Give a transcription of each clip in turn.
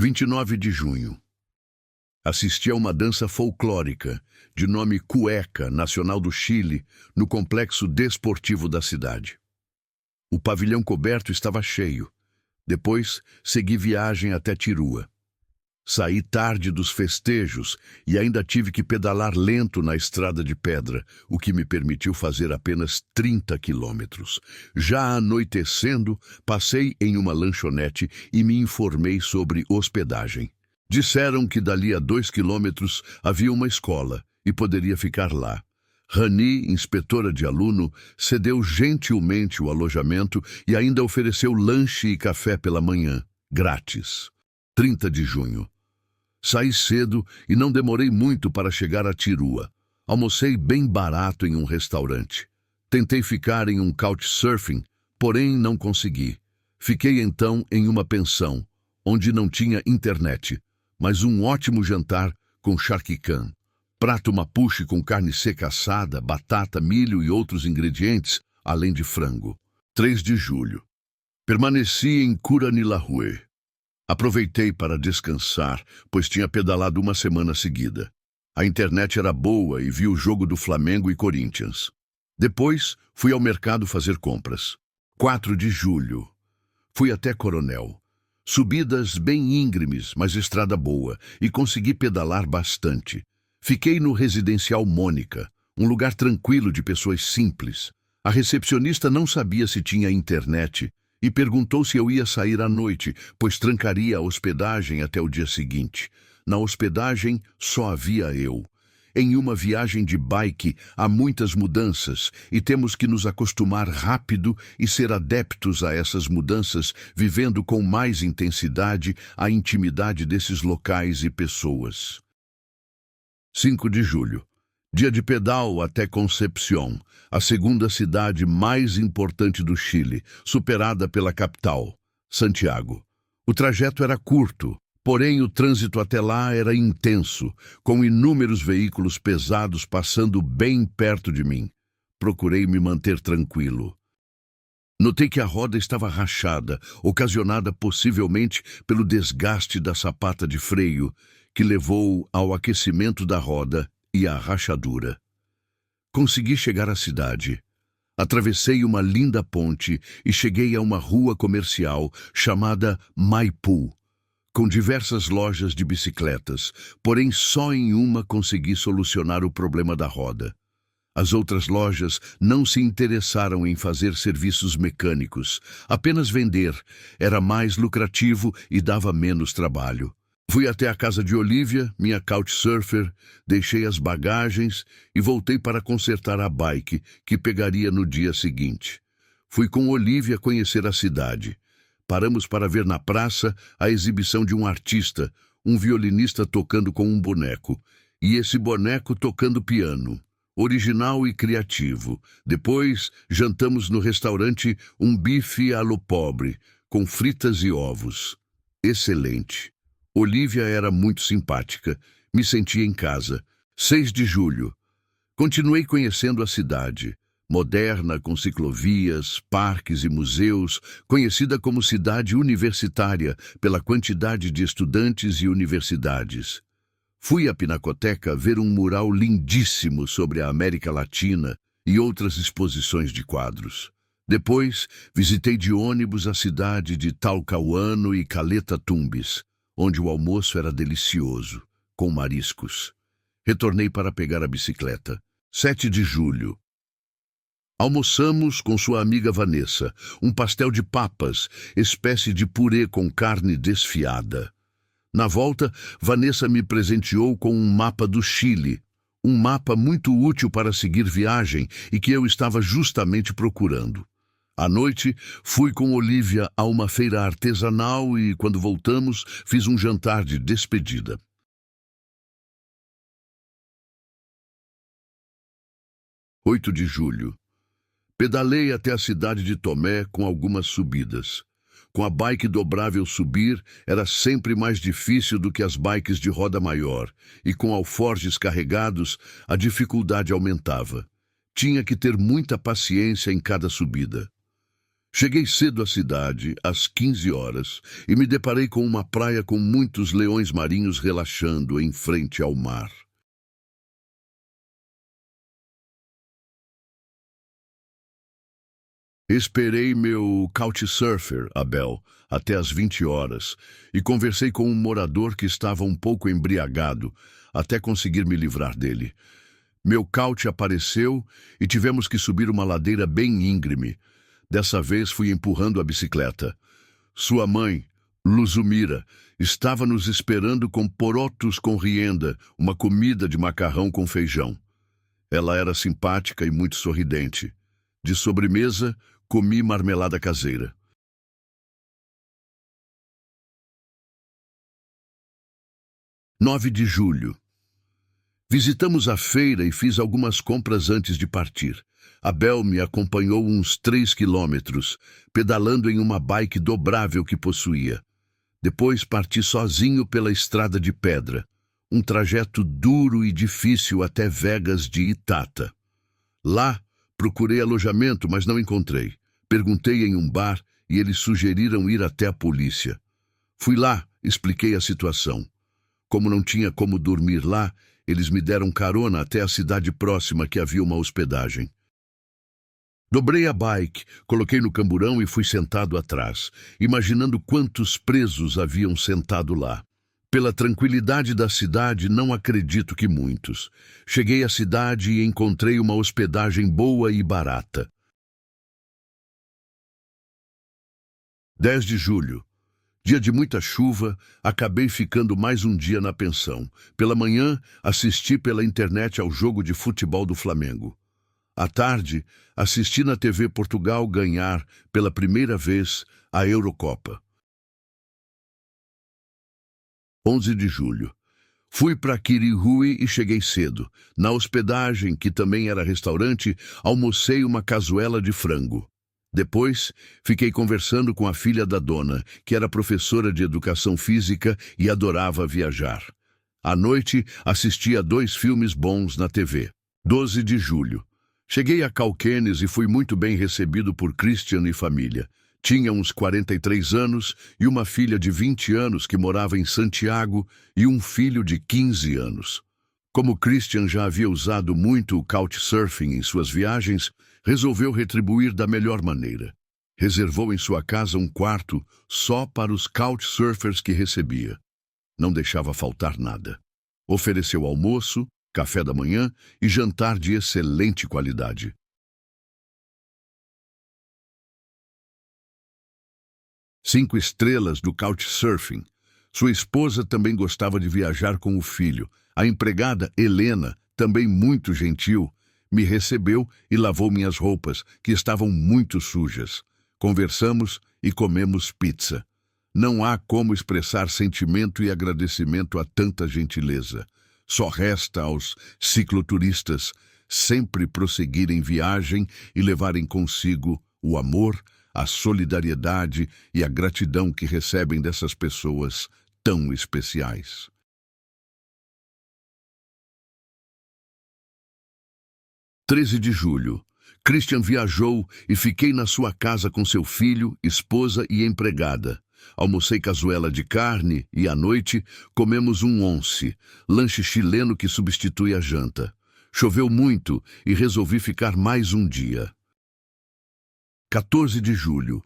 29 de junho. Assisti a uma dança folclórica, de nome Cueca, nacional do Chile, no complexo desportivo da cidade. O pavilhão coberto estava cheio. Depois, segui viagem até Tirúa. Saí tarde dos festejos e ainda tive que pedalar lento na estrada de pedra, o que me permitiu fazer apenas 30 quilômetros. Já anoitecendo, passei em uma lanchonete e me informei sobre hospedagem. Disseram que dali a 2 quilômetros havia uma escola e poderia ficar lá. Rani, inspetora de aluno, cedeu gentilmente o alojamento e ainda ofereceu lanche e café pela manhã, grátis. 30 de junho. Saí cedo e não demorei muito para chegar a Tirúa. Almocei bem barato em um restaurante. Tentei ficar em um couchsurfing, porém não consegui. Fiquei então em uma pensão, onde não tinha internet, mas um ótimo jantar com charquicã, prato mapuche com carne seca assada, batata, milho e outros ingredientes, além de frango. 3 de julho. Permaneci em Curanilahue. Aproveitei para descansar, pois tinha pedalado uma semana seguida. A internet era boa e vi o jogo do Flamengo e Corinthians. Depois, fui ao mercado fazer compras. 4 de julho. Fui até Coronel. Subidas bem íngremes, mas estrada boa, e consegui pedalar bastante. Fiquei no Residencial Mônica, um lugar tranquilo de pessoas simples. A recepcionista não sabia se tinha internet e perguntou se eu ia sair à noite, pois trancaria a hospedagem até o dia seguinte. Na hospedagem, só havia eu. Em uma viagem de bike, há muitas mudanças e temos que nos acostumar rápido e ser adeptos a essas mudanças, vivendo com mais intensidade a intimidade desses locais e pessoas. 5 de julho. Dia de pedal até Concepción, a segunda cidade mais importante do Chile, superada pela capital, Santiago. O trajeto era curto, porém o trânsito até lá era intenso, com inúmeros veículos pesados passando bem perto de mim. Procurei me manter tranquilo. Notei que a roda estava rachada, ocasionada possivelmente pelo desgaste da sapata de freio, que levou ao aquecimento da roda e à rachadura. Consegui chegar à cidade. Atravessei uma linda ponte e cheguei a uma rua comercial chamada Maipú, com diversas lojas de bicicletas, porém só em uma consegui solucionar o problema da roda. As outras lojas não se interessaram em fazer serviços mecânicos, apenas vender era mais lucrativo e dava menos trabalho. Fui até a casa de Olivia, minha couchsurfer, deixei as bagagens e voltei para consertar a bike, que pegaria no dia seguinte. Fui com Olivia conhecer a cidade. Paramos para ver na praça a exibição de um artista, um violinista tocando com um boneco, e esse boneco tocando piano. Original e criativo. Depois, jantamos no restaurante um bife allo pobre, com fritas e ovos. Excelente. Olivia era muito simpática. Me senti em casa. 6 de julho. Continuei conhecendo a cidade. Moderna, com ciclovias, parques e museus, conhecida como cidade universitária pela quantidade de estudantes e universidades. Fui à Pinacoteca ver um mural lindíssimo sobre a América Latina e outras exposições de quadros. Depois, visitei de ônibus a cidade de Talcahuano e Caleta Tumbes, onde o almoço era delicioso, com mariscos. Retornei para pegar a bicicleta. 7 de julho. Almoçamos com sua amiga Vanessa, um pastel de papas, espécie de purê com carne desfiada. Na volta, Vanessa me presenteou com um mapa do Chile, um mapa muito útil para seguir viagem e que eu estava justamente procurando. À noite, fui com Olivia a uma feira artesanal e, quando voltamos, fiz um jantar de despedida. 8 de julho. Pedalei até a cidade de Tomé com algumas subidas. Com a bike dobrável subir, era sempre mais difícil do que as bikes de roda maior, e com alforjes carregados, a dificuldade aumentava. Tinha que ter muita paciência em cada subida. Cheguei cedo à cidade, às 15 horas, e me deparei com uma praia com muitos leões marinhos relaxando em frente ao mar. Esperei meu couchsurfer, Abel, até às 20 horas e conversei com um morador que estava um pouco embriagado, até conseguir me livrar dele. Meu couch apareceu e tivemos que subir uma ladeira bem íngreme. Dessa vez fui empurrando a bicicleta. Sua mãe, Luzumira, estava nos esperando com porotos com rienda, uma comida de macarrão com feijão. Ela era simpática e muito sorridente. De sobremesa, comi marmelada caseira. 9 de julho. Visitamos a feira e fiz algumas compras antes de partir. Abel me acompanhou uns 3 quilômetros, pedalando em uma bike dobrável que possuía. Depois parti sozinho pela estrada de pedra, um trajeto duro e difícil até Vegas de Itata. Lá, procurei alojamento, mas não encontrei. Perguntei em um bar e eles sugeriram ir até a polícia. Fui lá, expliquei a situação. Como não tinha como dormir lá, eles me deram carona até a cidade próxima que havia uma hospedagem. Dobrei a bike, coloquei no camburão e fui sentado atrás, imaginando quantos presos haviam sentado lá. Pela tranquilidade da cidade, não acredito que muitos. Cheguei à cidade e encontrei uma hospedagem boa e barata. 10 de julho. Dia de muita chuva, acabei ficando mais um dia na pensão. Pela manhã, assisti pela internet ao jogo de futebol do Flamengo. À tarde, assisti na TV Portugal ganhar, pela primeira vez, a Eurocopa. 11 de julho. Fui para Quirihue e cheguei cedo. Na hospedagem, que também era restaurante, almocei uma cazuela de frango. Depois, fiquei conversando com a filha da dona, que era professora de educação física e adorava viajar. À noite, assisti a 2 filmes bons na TV. 12 de julho. Cheguei a Cauquenes e fui muito bem recebido por Christian e família. Tinha uns 43 anos e uma filha de 20 anos que morava em Santiago e um filho de 15 anos. Como Christian já havia usado muito o couchsurfing em suas viagens, resolveu retribuir da melhor maneira. Reservou em sua casa um quarto só para os couchsurfers que recebia. Não deixava faltar nada. Ofereceu almoço, café da manhã e jantar de excelente qualidade. 5 estrelas do couchsurfing. Sua esposa também gostava de viajar com o filho. A empregada, Helena, também muito gentil, me recebeu e lavou minhas roupas, que estavam muito sujas. Conversamos e comemos pizza. Não há como expressar sentimento e agradecimento a tanta gentileza. Só resta aos cicloturistas sempre prosseguirem viagem e levarem consigo o amor, a solidariedade e a gratidão que recebem dessas pessoas tão especiais. 13 de julho. Christian viajou e fiquei na sua casa com seu filho, esposa e empregada. Almocei cazuela de carne e, à noite, comemos um once, lanche chileno que substitui a janta. Choveu muito e resolvi ficar mais um dia. 14 de julho.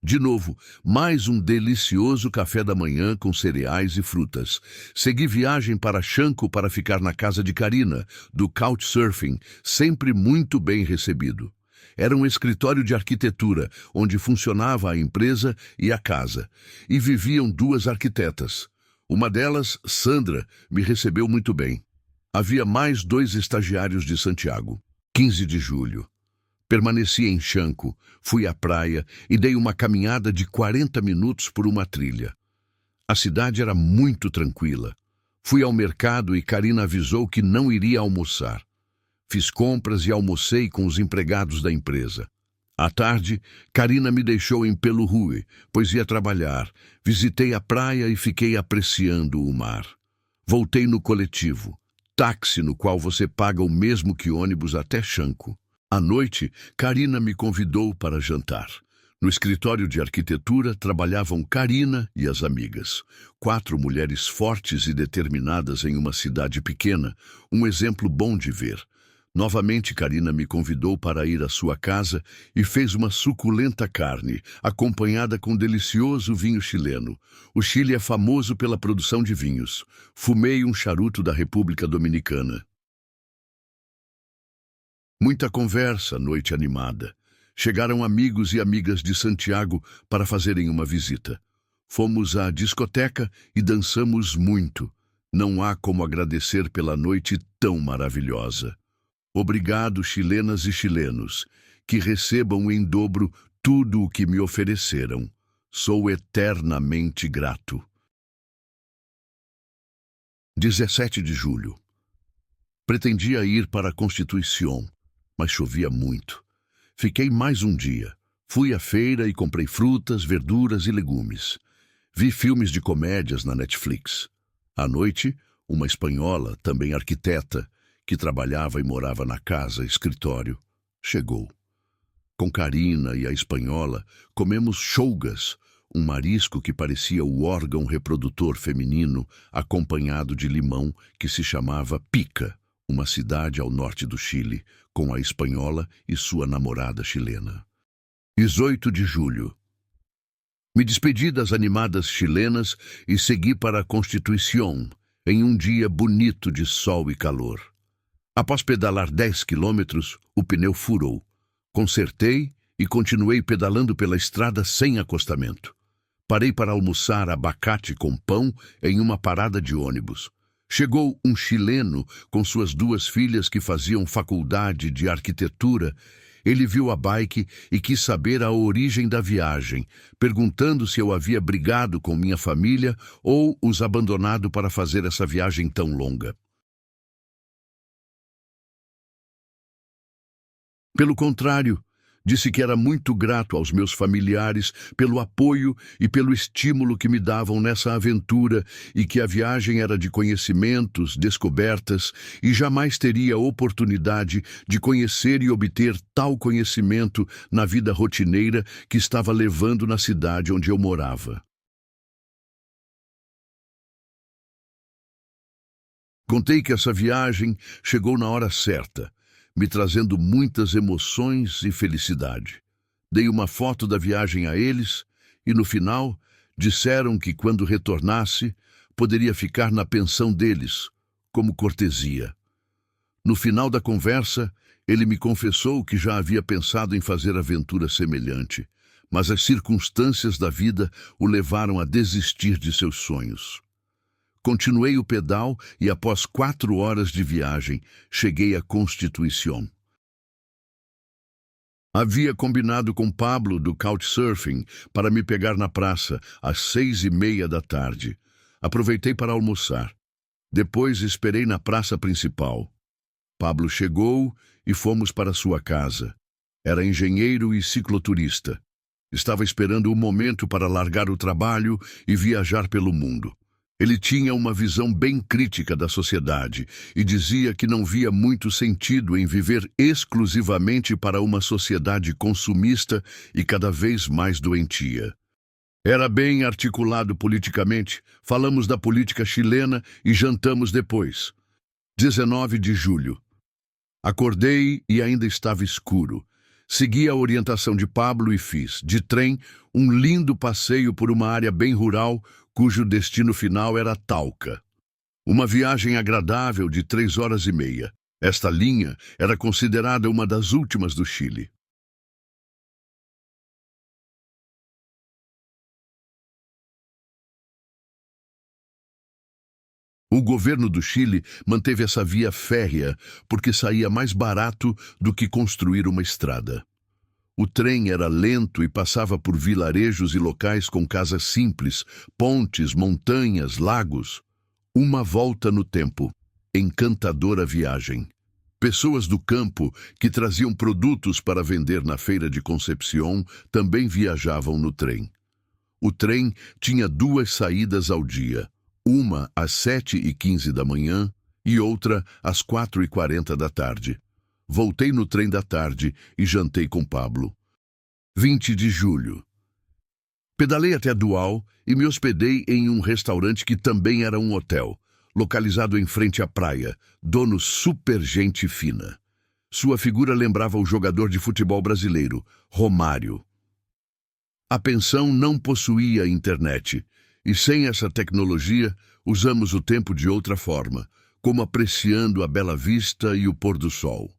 De novo, mais um delicioso café da manhã com cereais e frutas. Segui viagem para Chanco para ficar na casa de Karina, do Couchsurfing, sempre muito bem recebido. Era um escritório de arquitetura, onde funcionava a empresa e a casa, e viviam 2 arquitetas. Uma delas, Sandra, me recebeu muito bem. Havia mais 2 estagiários de Santiago. 15 de julho. Permaneci em Chanco, fui à praia e dei uma caminhada de 40 minutos por uma trilha. A cidade era muito tranquila. Fui ao mercado e Karina avisou que não iria almoçar. Fiz compras e almocei com os empregados da empresa. À tarde, Karina me deixou em Pelurrue, pois ia trabalhar. Visitei a praia e fiquei apreciando o mar. Voltei no coletivo, táxi no qual você paga o mesmo que ônibus até Chanco. À noite, Karina me convidou para jantar. No escritório de arquitetura trabalhavam Karina e as amigas, 4 mulheres fortes e determinadas em uma cidade pequena, um exemplo bom de ver. Novamente, Karina me convidou para ir à sua casa e fez uma suculenta carne, acompanhada com delicioso vinho chileno. O Chile é famoso pela produção de vinhos. Fumei um charuto da República Dominicana. Muita conversa, noite animada. Chegaram amigos e amigas de Santiago para fazerem uma visita. Fomos à discoteca e dançamos muito. Não há como agradecer pela noite tão maravilhosa. Obrigado, chilenas e chilenos, que recebam em dobro tudo o que me ofereceram. Sou eternamente grato. 17 de julho. Pretendia ir para a Constituição, mas chovia muito. Fiquei mais um dia. Fui à feira e comprei frutas, verduras e legumes. Vi filmes de comédias na Netflix. À noite, uma espanhola, também arquiteta, que trabalhava e morava na casa, escritório, chegou. Com Karina e a espanhola, comemos chougas, um marisco que parecia o órgão reprodutor feminino, acompanhado de limão, que se chamava Pica, uma cidade ao norte do Chile, com a espanhola e sua namorada chilena. 18 de julho. Me despedi das animadas chilenas e segui para a Constituição, em um dia bonito de sol e calor. Após pedalar 10 quilômetros, o pneu furou. Consertei e continuei pedalando pela estrada sem acostamento. Parei para almoçar abacate com pão em uma parada de ônibus. Chegou um chileno com suas 2 filhas que faziam faculdade de arquitetura. Ele viu a bike e quis saber a origem da viagem, perguntando se eu havia brigado com minha família ou os abandonado para fazer essa viagem tão longa. Pelo contrário, disse que era muito grato aos meus familiares pelo apoio e pelo estímulo que me davam nessa aventura e que a viagem era de conhecimentos, descobertas e jamais teria oportunidade de conhecer e obter tal conhecimento na vida rotineira que estava levando na cidade onde eu morava. Contei que essa viagem chegou na hora certa, me trazendo muitas emoções e felicidade. Dei uma foto da viagem a eles e, no final, disseram que, quando retornasse, poderia ficar na pensão deles, como cortesia. No final da conversa, ele me confessou que já havia pensado em fazer aventura semelhante, mas as circunstâncias da vida o levaram a desistir de seus sonhos. Continuei o pedal e, após 4 horas de viagem, cheguei à Constituição. Havia combinado com Pablo do Couchsurfing para me pegar na praça às 6:30 da tarde. Aproveitei para almoçar. Depois esperei na praça principal. Pablo chegou e fomos para sua casa. Era engenheiro e cicloturista. Estava esperando o momento para largar o trabalho e viajar pelo mundo. Ele tinha uma visão bem crítica da sociedade e dizia que não via muito sentido em viver exclusivamente para uma sociedade consumista e cada vez mais doentia. Era bem articulado politicamente, falamos da política chilena e jantamos depois. 19 de julho. Acordei e ainda estava escuro. Segui a orientação de Pablo e fiz, de trem, um lindo passeio por uma área bem rural, cujo destino final era Talca. Uma viagem agradável de 3 horas e meia. Esta linha era considerada uma das últimas do Chile. O governo do Chile manteve essa via férrea porque saía mais barato do que construir uma estrada. O trem era lento e passava por vilarejos e locais com casas simples, pontes, montanhas, lagos. Uma volta no tempo. Encantadora viagem. Pessoas do campo que traziam produtos para vender na feira de Concepción também viajavam no trem. O trem tinha 2 saídas ao dia, uma às 7:15 da manhã e outra às 4:40 da tarde. Voltei no trem da tarde e jantei com Pablo. 20 de julho. Pedalei até Dual e me hospedei em um restaurante que também era um hotel, localizado em frente à praia, dono super gente fina. Sua figura lembrava o jogador de futebol brasileiro, Romário. A pensão não possuía internet, e sem essa tecnologia, usamos o tempo de outra forma, como apreciando a bela vista e o pôr do sol.